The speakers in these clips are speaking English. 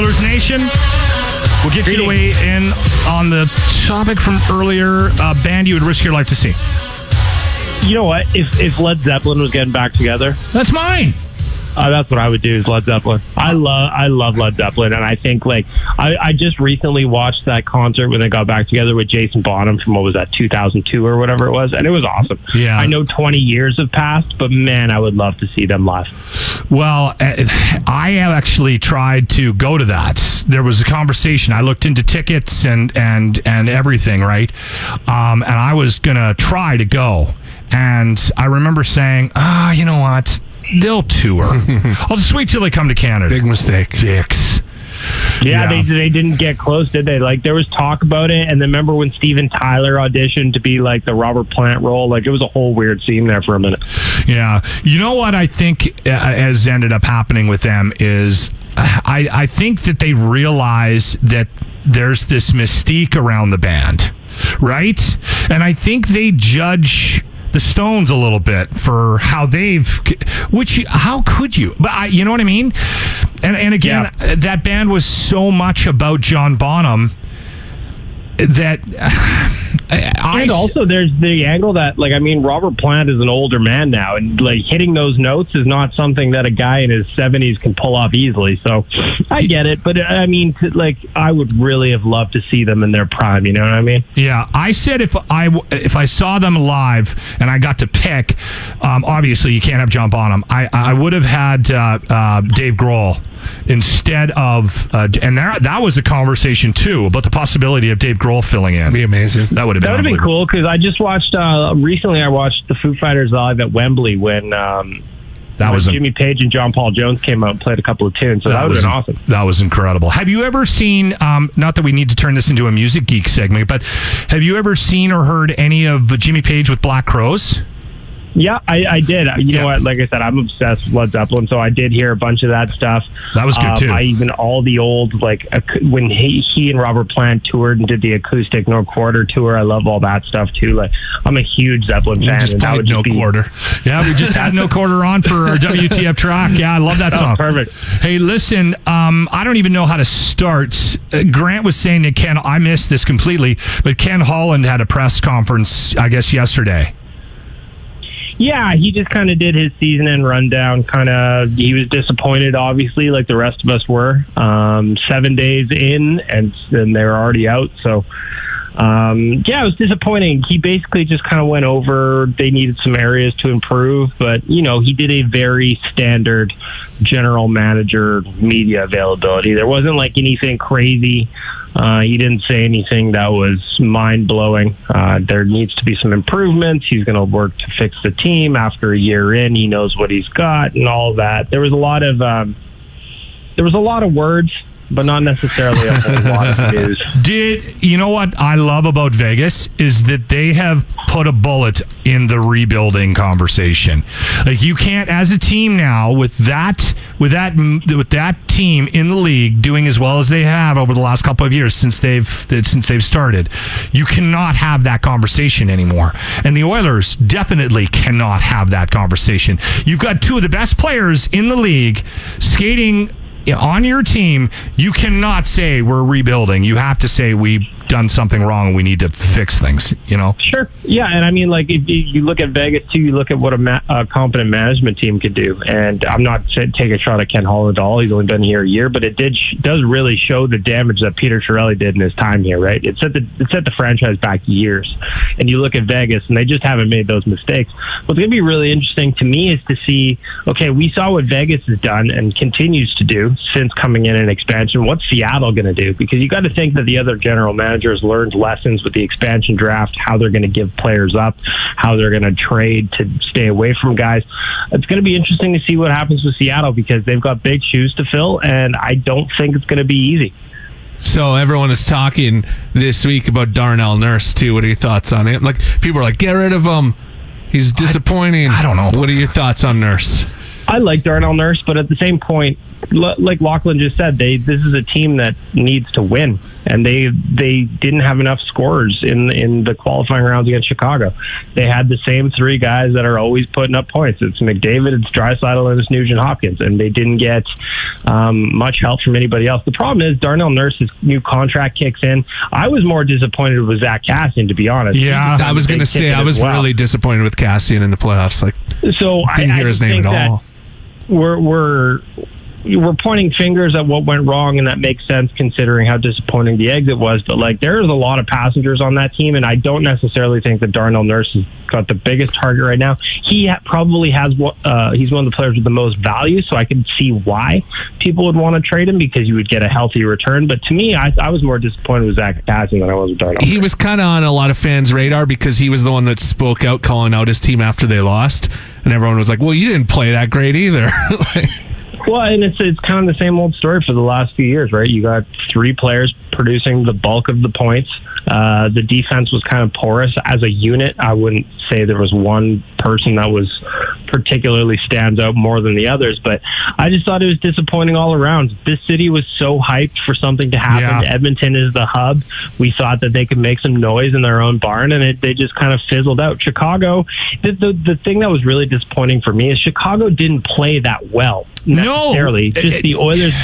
Oilers Nation. We'll get you to weigh in on the topic from earlier. Band you would risk your life to see. You know what? If Led Zeppelin was getting back together, that's mine. That's what I would do is Led Zeppelin. I love Led Zeppelin, and I think I just recently watched that concert when they got back together with Jason Bonham from 2002 or whatever it was, and it was awesome. Yeah, I know 20 years have passed, but man, I would love to see them live. Well, I actually tried to go to that. There was a conversation. I looked into tickets and everything, right? And I was gonna try to go, and I remember saying, you know what? They'll tour. I'll just wait till they come to Canada. Big mistake. Dicks. Yeah, they didn't get close, did they? There was talk about it, and then remember when Steven Tyler auditioned to be the Robert Plant role? It was a whole weird scene there for a minute. Yeah. You know what I think has ended up happening with them is I think that they realize that there's this mystique around the band, right? And I think they judge the Stones a little bit for how how could you? But you know what I mean? And again, that band was so much about John Bonham that and also there's the angle that Robert Plant is an older man now, and hitting those notes is not something that a guy in his 70s can pull off easily. So I get it, but I would really have loved to see them in their prime. You know what I mean? Yeah, I said if I saw them live and I got to pick, obviously you can't have John Bonham. I would have had Dave Grohl instead of and that was a conversation too about the possibility of Dave Grohl filling in. That'd be amazing. That would have been cool, because I just watched recently. I watched the Foo Fighters live at Wembley when Jimmy Page and John Paul Jones came out and played a couple of tunes. So that would have been awesome. That was incredible. Have you ever seen? Not that we need to turn this into a music geek segment, but have you ever seen or heard any of Jimmy Page with Black Crowes? Yeah, I did. You know what? Like I said, I'm obsessed with Led Zeppelin, so I did hear a bunch of that stuff. That was good too. All the old, when he and Robert Plant toured and did the acoustic No Quarter tour. I love all that stuff too. I'm a huge Zeppelin fan. Just played No Quarter. Yeah, we just had No Quarter on for our WTF track. Yeah, I love that song. Perfect. Hey, listen, I don't even know how to start. Grant was saying that I missed this completely, but Ken Holland had a press conference, I guess, yesterday. Yeah, he just kind of did his season end rundown. He was disappointed, obviously, like the rest of us were. 7 days in, and then they were already out. So, it was disappointing. He basically just kind of went over they needed some areas to improve, but, he did a very standard general manager media availability. There wasn't anything crazy. He didn't say anything that was mind-blowing. There needs to be some improvements. He's going to work to fix the team. After a year in, he knows what he's got and all that. There was a lot of words, but not necessarily a whole lot of news. You know what I love about Vegas is that they have put a bullet in the rebuilding conversation. You can't, as a team now, with that team in the league doing as well as they have over the last couple of years since they've started, you cannot have that conversation anymore. And the Oilers definitely cannot have that conversation. You've got two of the best players in the league skating on your team. You cannot say we're rebuilding. You have to say we've done something wrong and we need to fix things, Sure. Yeah, and if you look at Vegas too, you look at what a competent management team could do. And I'm not taking a shot at Ken Holland at all. He's only been here a year, but it does really show the damage that Peter Chiarelli did in his time here, right? It set the franchise back years. And you look at Vegas, and they just haven't made those mistakes. What's going to be really interesting to me is to see, okay, we saw what Vegas has done and continues to do since coming in expansion. What's Seattle going to do? Because you got to think that the other general managers learned lessons with the expansion draft, how they're going to give players up, how they're going to trade to stay away from guys. It's going to be interesting to see what happens with Seattle, because they've got big shoes to fill, and I don't think it's going to be easy. So everyone is talking this week about Darnell Nurse too. What are your thoughts on him? People are like, get rid of him. He's disappointing. I don't know. What are your thoughts on Nurse? I like Darnell Nurse, but at the same point, like Lachlan just said, this is a team that needs to win, and they didn't have enough scorers in the qualifying rounds against Chicago. They had the same three guys that are always putting up points. It's McDavid, it's Draisaitl, and it's Nugent-Hopkins, and they didn't get much help from anybody else. The problem is Darnell Nurse's new contract kicks in. I was more disappointed with Zach Kassian, to be honest. Yeah, I was going to say I was really disappointed with Kassian in the playoffs. So I didn't hear his name at all. We're pointing fingers at what went wrong, and that makes sense considering how disappointing the exit was. But there's a lot of passengers on that team, and I don't necessarily think that Darnell Nurse has got the biggest target right now. He probably has he's one of the players with the most value, so I can see why people would want to trade him because you would get a healthy return. But to me, I was more disappointed with Zach Kassian than I was with Darnell. He was kind of on a lot of fans' radar because he was the one that spoke out, calling out his team after they lost, and everyone was like, "Well, you didn't play that great either." Well, and it's kind of the same old story for the last few years, right? You got three players producing the bulk of the points. The defense was kind of porous as a unit. I wouldn't say there was one person that was particularly stands out more than the others, but I just thought it was disappointing all around. This city was so hyped for something to happen. Yeah. Edmonton is the hub. We thought that they could make some noise in their own barn, and they just kind of fizzled out. Chicago, the thing that was really disappointing for me is Chicago didn't play that well necessarily. No. Just the Oilers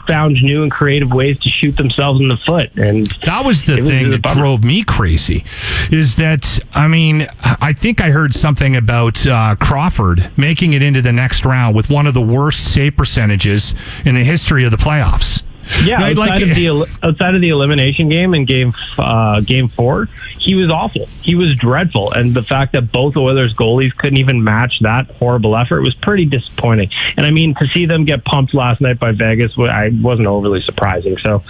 found new and creative ways to shoot themselves in the foot, and that was the thing that drove me crazy. Is that I think I heard something about Crawford making it into the next round with one of the worst save percentages in the history of the playoffs. Yeah, right? outside of the elimination game in game 4, he was awful. He was dreadful, and the fact that both Oilers goalies couldn't even match that horrible effort was pretty disappointing. And to see them get pumped last night by Vegas, wasn't overly surprising. So,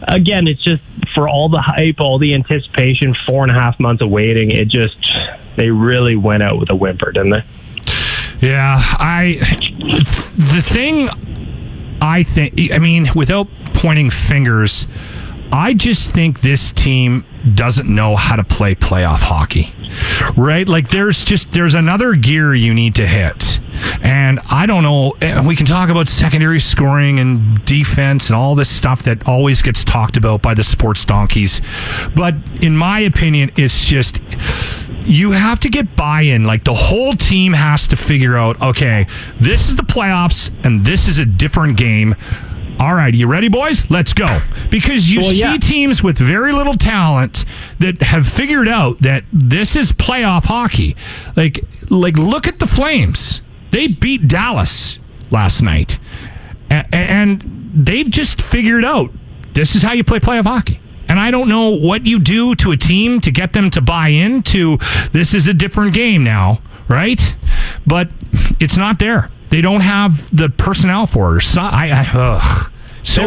again, it's just for all the hype, all the anticipation, 4.5 months of waiting, they really went out with a whimper, didn't they? Yeah, the thing. I think, without pointing fingers, I just think this team doesn't know how to play playoff hockey, right? There's another gear you need to hit. And I don't know, we can talk about secondary scoring and defense and all this stuff that always gets talked about by the sports donkeys. But in my opinion, it's just, you have to get buy-in. The whole team has to figure out, okay, this is the playoffs and this is a different game. All right, you ready, boys? Let's go. Because you see teams with very little talent that have figured out that this is playoff hockey. Look at the Flames. They beat Dallas last night. And they've just figured out this is how you play playoff hockey. And I don't know what you do to a team to get them to buy into this is a different game now, right? But it's not there. They don't have the personnel for it. So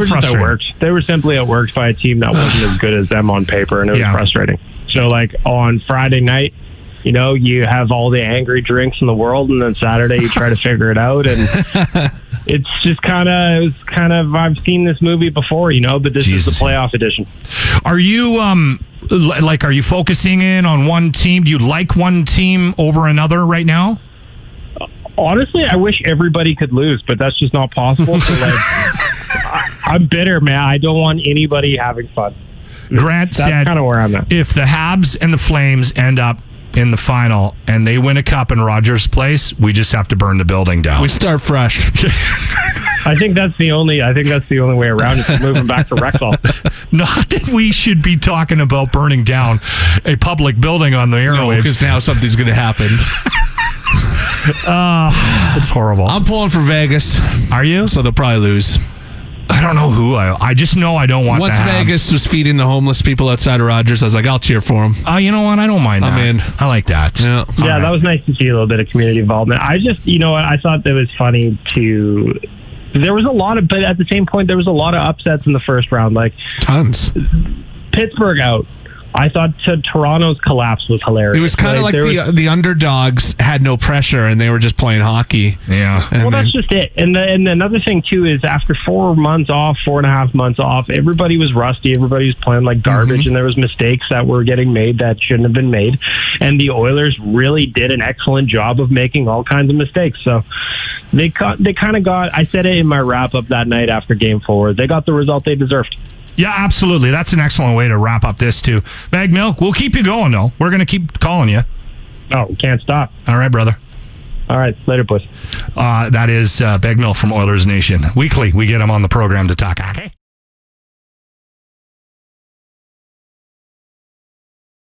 frustrating. They were simply outworked by a team that wasn't as good as them on paper, and it was frustrating. So, on Friday night, you have all the angry drinks in the world, and then Saturday you try to figure it out, and it's just I've seen this movie before, but this is the playoff edition. Are you are you focusing in on one team? Do you like one team over another right now? Honestly, I wish everybody could lose, but that's just not possible. So, I'm bitter, man. I don't want anybody having fun. Grant said, that's kind of where I'm at. If the Habs and the Flames end up in the final and they win a cup in Rogers Place, we just have to burn the building down. We start fresh. I think that's the only way around it. Moving back to Rexall. Not that we should be talking about burning down a public building on the airwaves. Because now something's going to happen. It's horrible. I'm pulling for Vegas. Are you? So they'll probably lose. I don't know who. I just know I don't want Once Vegas was feeding the homeless people outside of Rogers, I was like, I'll cheer for them. Oh, you know what? I don't mind that. I'm in. I like that. Yeah, right. That was nice to see a little bit of community involvement. I just, I thought that was funny to... There was a lot of... But at the same point, there was a lot of upsets in the first round. Tons. Pittsburgh out. I thought Toronto's collapse was hilarious. It was kind of like the underdogs had no pressure and they were just playing hockey. Yeah. Well, that's just it. And another thing, too, is after 4.5 months off, everybody was rusty. Everybody was playing like garbage, and there was mistakes that were getting made that shouldn't have been made. And the Oilers really did an excellent job of making all kinds of mistakes. So they kind of got, I said it in my wrap-up that night after Game 4, they got the result they deserved. Yeah, absolutely. That's an excellent way to wrap up this, too. Baggedmilk, we'll keep you going, though. We're going to keep calling you. Oh, can't stop. All right, brother. All right, later, boys. That is Baggedmilk from Oilers Nation. Weekly, we get him on the program to talk hockey.